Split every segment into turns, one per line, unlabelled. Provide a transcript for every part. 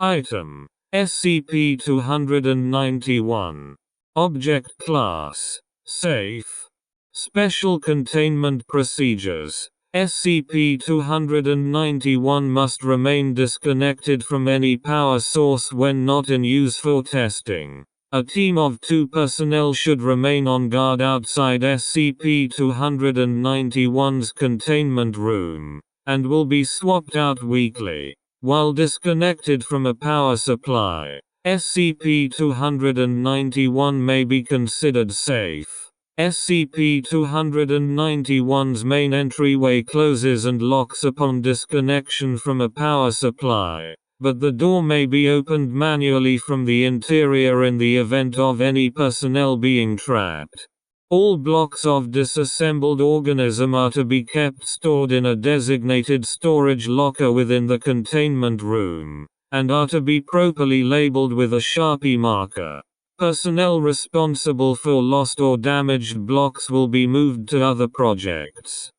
Item: SCP-291. Object Class: Safe. Special Containment Procedures: SCP-291 must remain disconnected from any power source when not in use for testing. A team of 2 personnel should remain on guard outside SCP-291's containment room, and will be swapped out weekly. While disconnected from a power supply, SCP-291 may be considered safe. SCP-291's main entryway closes and locks upon disconnection from a power supply, but the door may be opened manually from the interior in the event of any personnel being trapped. All blocks of disassembled organism are to be kept stored in a designated storage locker within the containment room, and are to be properly labeled with a Sharpie marker. Personnel responsible for lost or damaged blocks will be moved to other projects.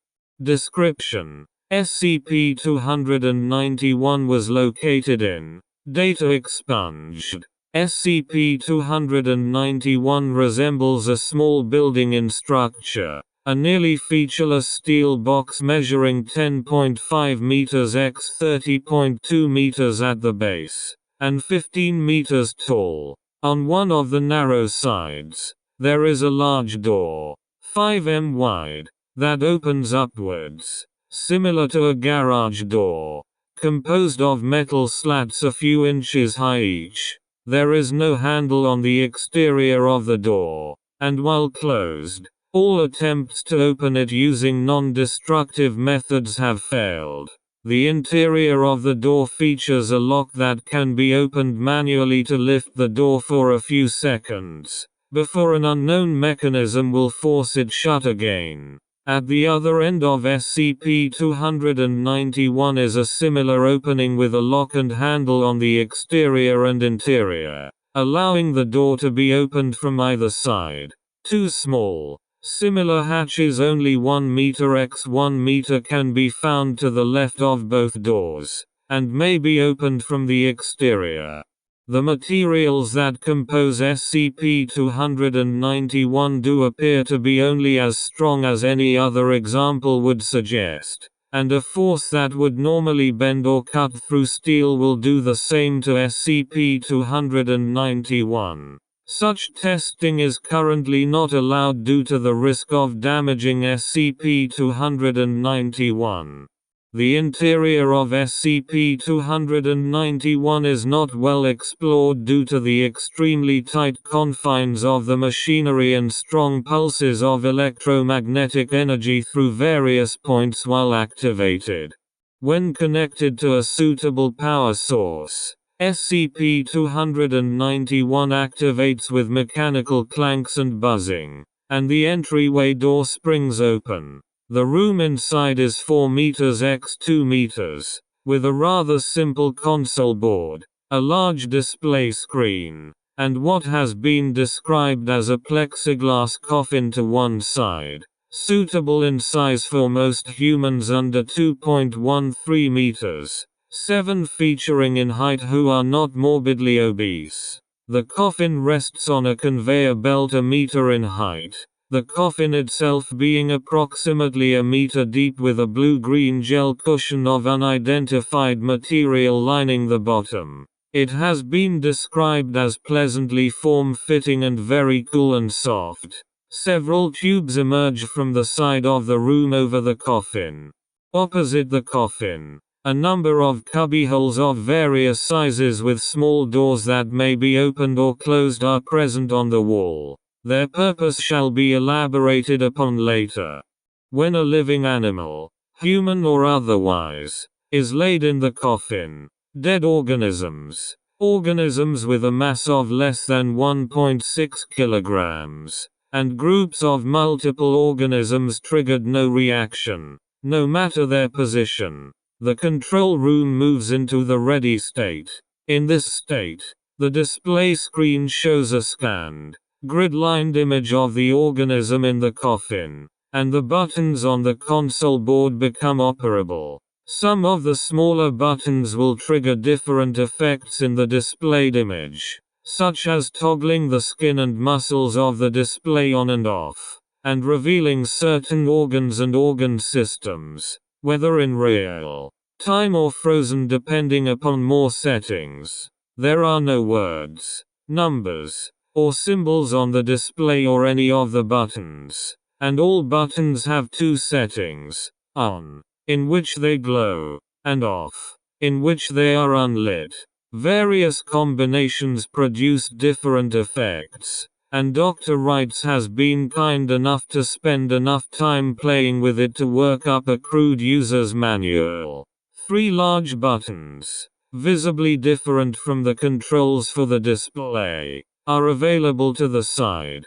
Description: SCP-291 was located in Data Expunged. SCP-291 resembles a small building in structure, a nearly featureless steel box measuring 10.5 meters x 30.2 meters at the base, and 15 meters tall. On one of the narrow sides, there is a large door, 5 m wide, that opens upwards, similar to a garage door, composed of metal slats a few inches high each. There is no handle on the exterior of the door, and while closed, all attempts to open it using non-destructive methods have failed. The interior of the door features a lock that can be opened manually to lift the door for a few seconds, before an unknown mechanism will force it shut again. At the other end of SCP-291 is a similar opening with a lock and handle on the exterior and interior, allowing the door to be opened from either side. 2 small, similar hatches only 1 meter x 1 meter can be found to the left of both doors, and may be opened from the exterior. The materials that compose SCP-291 do appear to be only as strong as any other example would suggest, and a force that would normally bend or cut through steel will do the same to SCP-291. Such testing is currently not allowed due to the risk of damaging SCP-291. The interior of SCP-291 is not well explored due to the extremely tight confines of the machinery and strong pulses of electromagnetic energy through various points while activated. When connected to a suitable power source, SCP-291 activates with mechanical clanks and buzzing, and the entryway door springs open. The room inside is 4 meters x 2 meters, with a rather simple console board, a large display screen, and what has been described as a plexiglass coffin to one side, suitable in size for most humans under 2.13 meters, 7 featuring in height who are not morbidly obese. The coffin rests on a conveyor belt a meter in height, the coffin itself being approximately a meter deep with a blue-green gel cushion of unidentified material lining the bottom. It has been described as pleasantly form-fitting and very cool and soft. Several tubes emerge from the side of the room over the coffin. Opposite the coffin, a number of cubbyholes of various sizes with small doors that may be opened or closed are present on the wall. Their purpose shall be elaborated upon later. When a living animal, human or otherwise, is laid in the coffin, dead organisms with a mass of less than 1.6 kilograms, and groups of multiple organisms triggered no reaction, no matter their position. The control room moves into the ready state. In this state, the display screen shows a scanned, grid-lined image of the organism in the coffin, and the buttons on the console board become operable. Some of the smaller buttons will trigger different effects in the displayed image, such as toggling the skin and muscles of the display on and off, and revealing certain organs and organ systems, whether in real time or frozen depending upon more settings. There are no words, numbers, or symbols on the display or any of the buttons, and all buttons have two settings: on, in which they glow, and off, in which they are unlit. Various combinations produce different effects, and Dr. Wrights has been kind enough to spend enough time playing with it to work up a crude user's manual. 3 large buttons, visibly different from the controls for the display, are available to the side.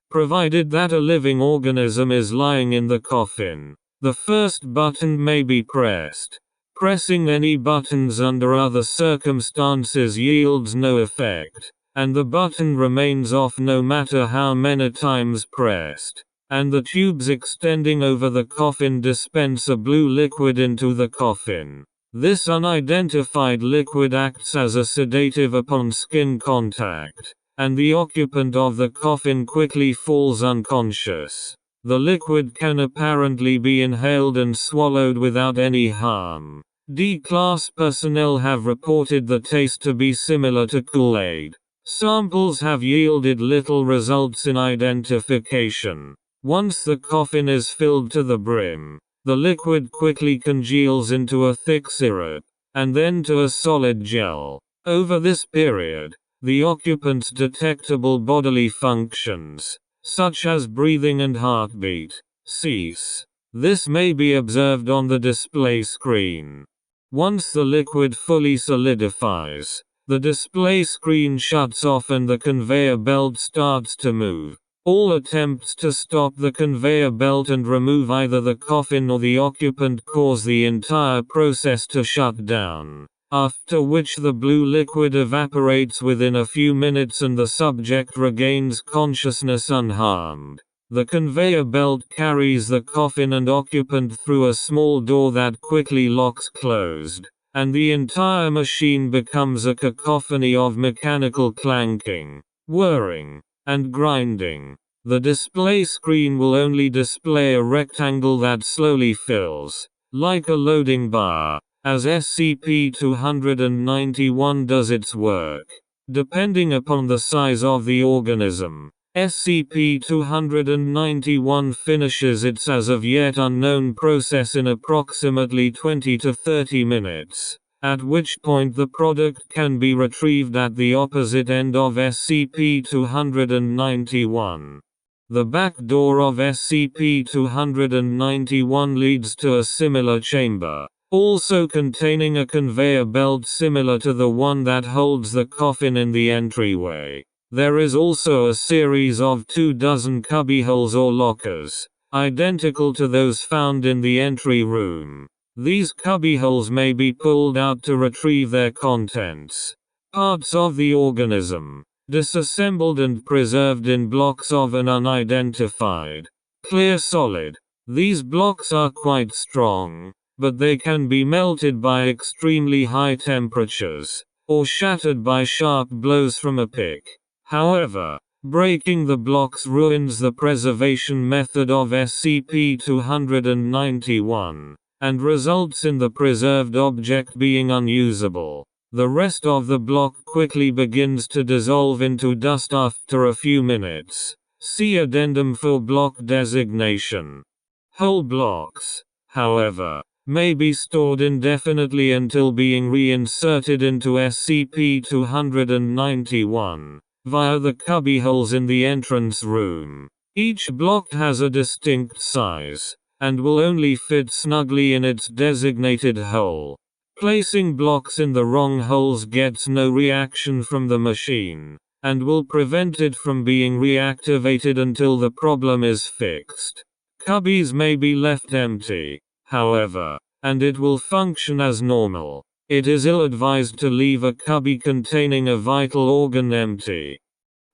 Provided that a living organism is lying in the coffin, the first button may be pressed. Pressing any buttons under other circumstances yields no effect, and the button remains off no matter how many times pressed, and the tubes extending over the coffin dispense a blue liquid into the coffin. This unidentified liquid acts as a sedative upon skin contact, and the occupant of the coffin quickly falls unconscious. The liquid can apparently be inhaled and swallowed without any harm. D-class personnel have reported the taste to be similar to Kool-Aid. Samples have yielded little results in identification. Once the coffin is filled to the brim, the liquid quickly congeals into a thick syrup, and then to a solid gel. Over this period, the occupant's detectable bodily functions, such as breathing and heartbeat, cease. This may be observed on the display screen. Once the liquid fully solidifies, the display screen shuts off and the conveyor belt starts to move. All attempts to stop the conveyor belt and remove either the coffin or the occupant cause the entire process to shut down, after which the blue liquid evaporates within a few minutes and the subject regains consciousness unharmed. The conveyor belt carries the coffin and occupant through a small door that quickly locks closed, and the entire machine becomes a cacophony of mechanical clanking, whirring, and grinding. The display screen will only display a rectangle that slowly fills, like a loading bar, as SCP-291 does its work. Depending upon the size of the organism, SCP-291 finishes its as of yet unknown process in approximately 20 to 30 minutes, at which point the product can be retrieved at the opposite end of SCP-291. The back door of SCP-291 leads to a similar chamber, also containing a conveyor belt similar to the one that holds the coffin in the entryway. There is also a series of 24 cubbyholes or lockers, identical to those found in the entry room. These cubbyholes may be pulled out to retrieve their contents. Parts of the organism, disassembled and preserved in blocks of an unidentified, clear solid. These blocks are quite strong, but they can be melted by extremely high temperatures, or shattered by sharp blows from a pick. However, breaking the blocks ruins the preservation method of SCP-291, and results in the preserved object being unusable. The rest of the block quickly begins to dissolve into dust after a few minutes. See addendum for block designation. Whole blocks, however, may be stored indefinitely until being reinserted into SCP-291 via the cubbyholes in the entrance room. Each block has a distinct size, and will only fit snugly in its designated hole. Placing blocks in the wrong holes gets no reaction from the machine, and will prevent it from being reactivated until the problem is fixed. Cubbies may be left empty, however, and it will function as normal. It is ill-advised to leave a cubby containing a vital organ empty.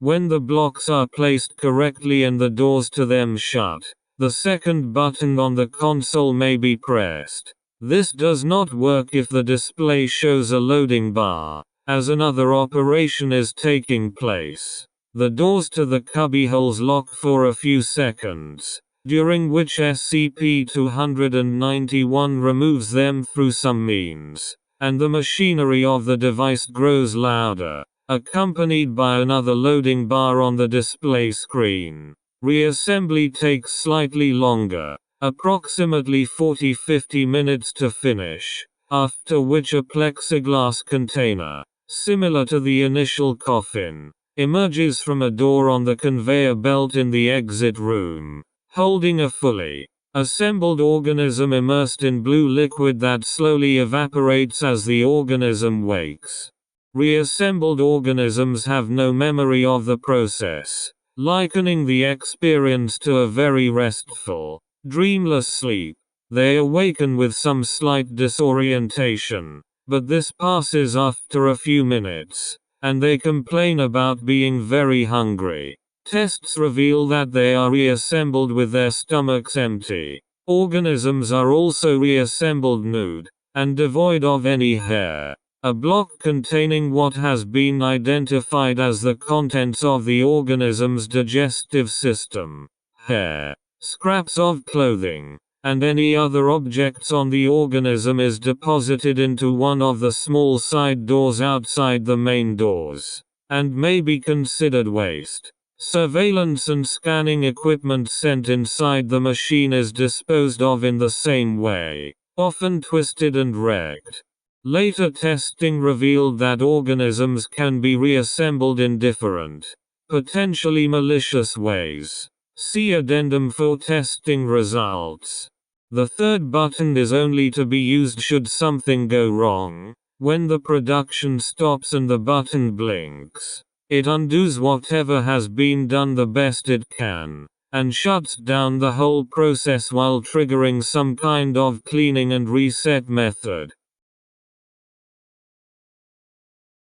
When the blocks are placed correctly and the doors to them shut, the second button on the console may be pressed. This does not work if the display shows a loading bar, as another operation is taking place. The doors to the cubbyholes lock for a few seconds, during which SCP-291 removes them through some means, and the machinery of the device grows louder, accompanied by another loading bar on the display screen. Reassembly takes slightly longer, approximately 40–50 minutes to finish, after which a plexiglass container, similar to the initial coffin, emerges from a door on the conveyor belt in the exit room, holding a fully assembled organism immersed in blue liquid that slowly evaporates as the organism wakes. Reassembled organisms have no memory of the process, likening the experience to a very restful, dreamless sleep. They awaken with some slight disorientation, but this passes after a few minutes, and they complain about being very hungry. Tests reveal that they are reassembled with their stomachs empty. Organisms are also reassembled nude, and devoid of any hair. A block containing what has been identified as the contents of the organism's digestive system, hair, scraps of clothing, and any other objects on the organism is deposited into one of the small side doors outside the main doors, and may be considered waste. Surveillance and scanning equipment sent inside the machine is disposed of in the same way, often twisted and wrecked. Later testing revealed that organisms can be reassembled in different, potentially malicious ways. See addendum for testing results. The third button is only to be used should something go wrong. When the production stops and the button blinks, it undoes whatever has been done the best it can, and shuts down the whole process while triggering some kind of cleaning and reset method.